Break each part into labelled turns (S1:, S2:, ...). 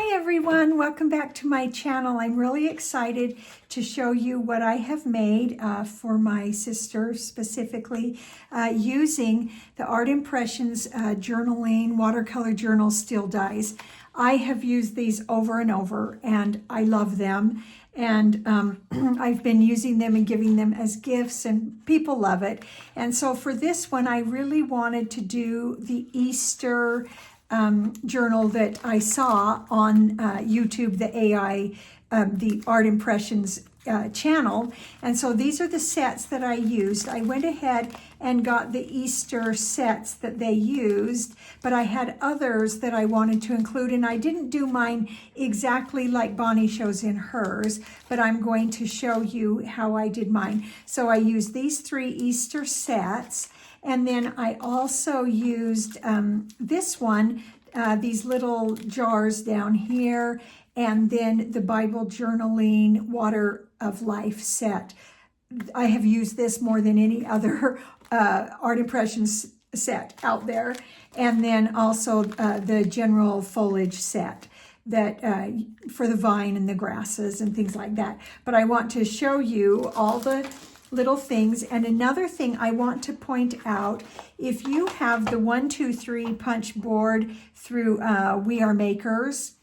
S1: Hi everyone, welcome back to my channel. I'm really excited to show you what I have made for my sister, specifically using the Art Impressions journaling watercolor journal still dies. I have used these over and over and I love them, and I've been using them and giving them as gifts and people love it. And so for this one I really wanted to do the Easter journal that I saw on YouTube, the AI, the Art Impressions channel. And so these are the sets that I used. I went ahead and got the Easter sets that they used, but I had others that I wanted to include, and I didn't do mine exactly like Bonnie shows in hers, but I'm going to show you how I did mine. So I used these 3 Easter sets. And then I also used this one, these little jars down here, and then the Bible Journaling Water of Life set. I have used this more than any other Art Impressions set out there. And then also the general foliage set that for the vine and the grasses and things like that. But I want to show you all the little things. And another thing I want to point out, if you have the 1, 2, 3 punch board through We Are Makers,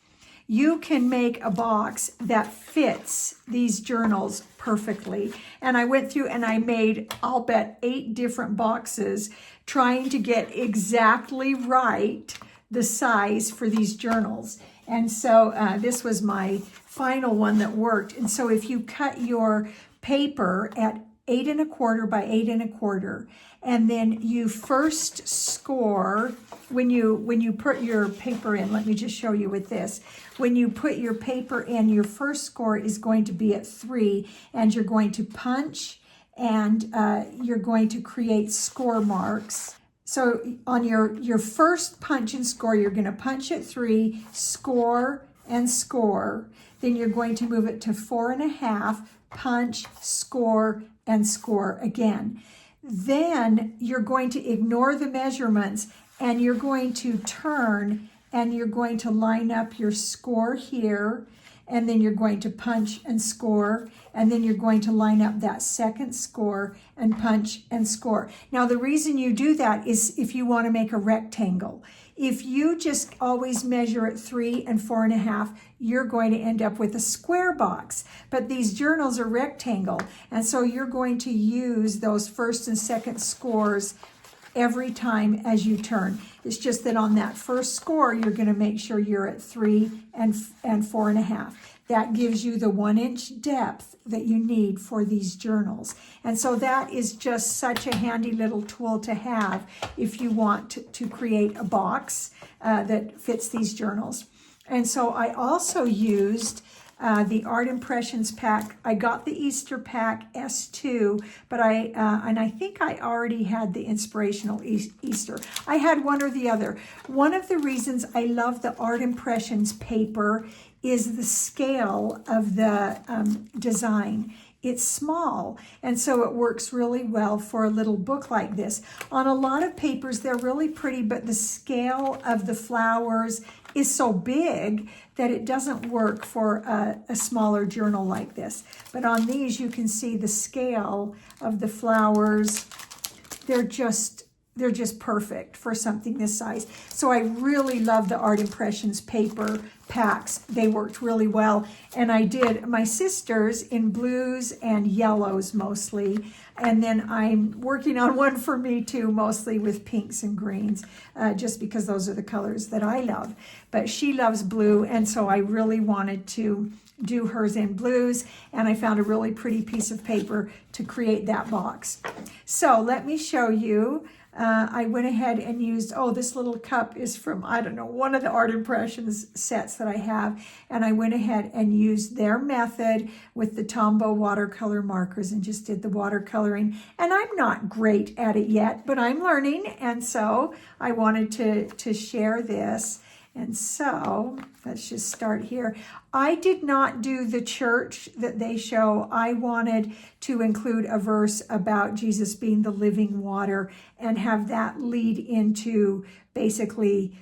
S1: you can make a box that fits these journals perfectly. And I went through and I made, I'll bet, 8 different boxes trying to get exactly right the size for these journals. And so this was my final one that worked. And so if you cut your paper at 8 1/4 by 8 1/4, and then you first score when you put your paper in. Let me just show you with this. When you put your paper in, your first score is going to be at 3, and you're going to punch, and you're going to create score marks. So on your first punch and score, you're going to punch at 3, score and score. Then you're going to move it to 4 1/2, punch, score, and score again. Then you're going to ignore the measurements and you're going to turn and you're going to line up your score here, and then you're going to punch and score, and then you're going to line up that second score and punch and score. Now the reason you do that is if you want to make a rectangle. If you just always measure at 3 and 4 1/2, you're going to end up with a square box. But these journals are rectangle, and so you're going to use those first and second scores every time as you turn. It's just that on that first score, you're going to make sure you're at 3 and 4 1/2. That gives you the 1-inch depth that you need for these journals. And so that is just such a handy little tool to have if you want to create a box that fits these journals. And so I also used the Art Impressions pack. I got the Easter pack S2, but I think I already had the Inspirational Easter. I had one or the other. One of the reasons I love the Art Impressions paper is the scale of the design. It's small, and so it works really well for a little book like this. On a lot of papers, they're really pretty, but the scale of the flowers is so big that it doesn't work for a smaller journal like this. But on these, you can see the scale of the flowers. They're just perfect for something this size. So I really love the Art Impressions paper packs. They worked really well. And I did my sister's in blues and yellows mostly. And then I'm working on one for me too, mostly with pinks and greens, just because those are the colors that I love. But she loves blue, and so I really wanted to do hers in blues, and I found a really pretty piece of paper to create that box. So let me show you. I went ahead and used, this little cup is from, I don't know, one of the Art Impressions sets that I have, and I went ahead and used their method with the Tombow watercolor markers and just did the watercoloring. And I'm not great at it yet, but I'm learning, and so I wanted to share this. And so let's just start here. I did not do the church that they show. I wanted to include a verse about Jesus being the living water and have that lead into basically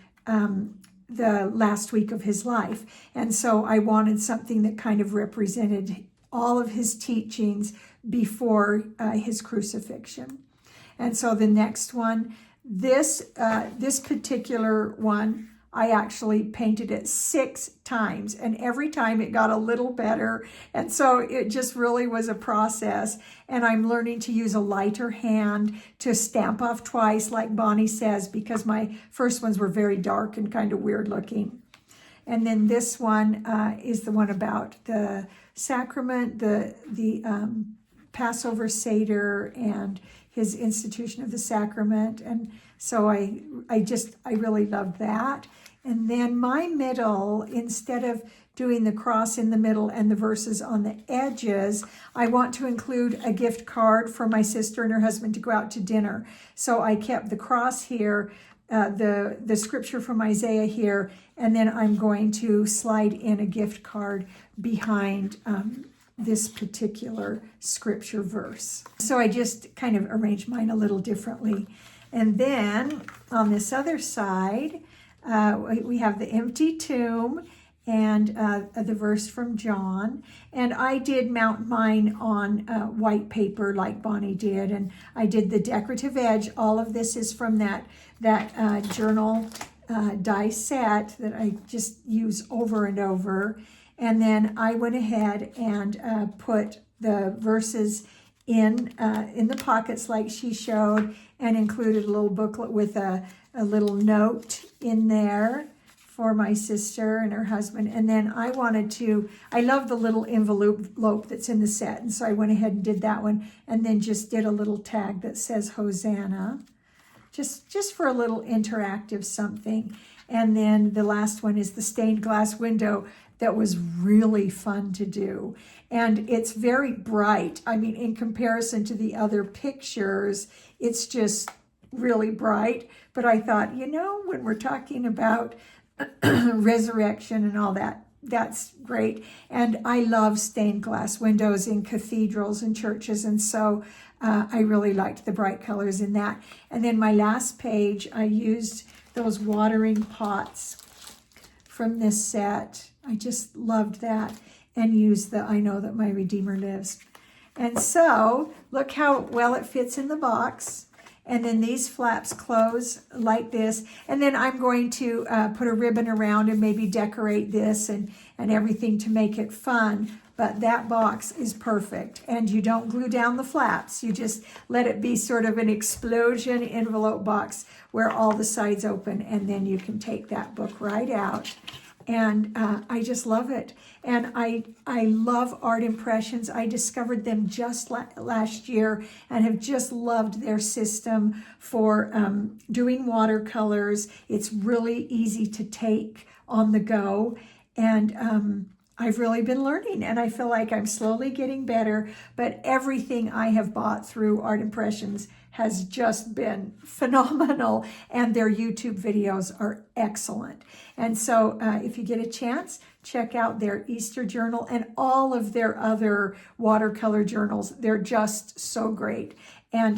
S1: the last week of his life. And so I wanted something that kind of represented all of his teachings before his crucifixion. And so the next one, this particular one, I actually painted it 6 times, and every time it got a little better. And so it just really was a process. And I'm learning to use a lighter hand to stamp off twice, like Bonnie says, because my first ones were very dark and kind of weird looking. And then this one is the one about the sacrament, the Passover Seder, and his institution of the sacrament. And so I really loved that. And then my middle, instead of doing the cross in the middle and the verses on the edges, I want to include a gift card for my sister and her husband to go out to dinner. So I kept the cross here, the scripture from Isaiah here, and then I'm going to slide in a gift card behind this particular scripture verse. So I just kind of arranged mine a little differently. And then on this other side, we have the empty tomb and the verse from John. And I did mount mine on white paper like Bonnie did. And I did the decorative edge. All of this is from that journal die set that I just use over and over. And then I went ahead and put the verses in the pockets like she showed, and included a little booklet with a little note in there for my sister and her husband. And then I love the little envelope that's in the set. And so I went ahead and did that one, and then just did a little tag that says Hosanna, just for a little interactive something. And then the last one is the stained glass window. That was really fun to do. And it's very bright. I mean, in comparison to the other pictures, it's just really bright. But I thought, when we're talking about resurrection and all that, that's great. And I love stained glass windows in cathedrals and churches. And so I really liked the bright colors in that. And then my last page, I used those watering pots from this set. I just loved that, and used the I Know That My Redeemer Lives. And so look how well it fits in the box. And then these flaps close like this. And then I'm going to put a ribbon around and maybe decorate this and everything to make it fun. But that box is perfect. And you don't glue down the flaps. You just let it be sort of an explosion envelope box where all the sides open. And then you can take that book right out. And I just love it. And I love art impressions. I discovered them just last year and have just loved their system for doing watercolors. It's really easy to take on the go. And I've really been learning, and I feel like I'm slowly getting better. But everything I have bought through Art Impressions has just been phenomenal, and their YouTube videos are excellent. And so if you get a chance, check out their Easter journal and all of their other watercolor journals. They're just so great. And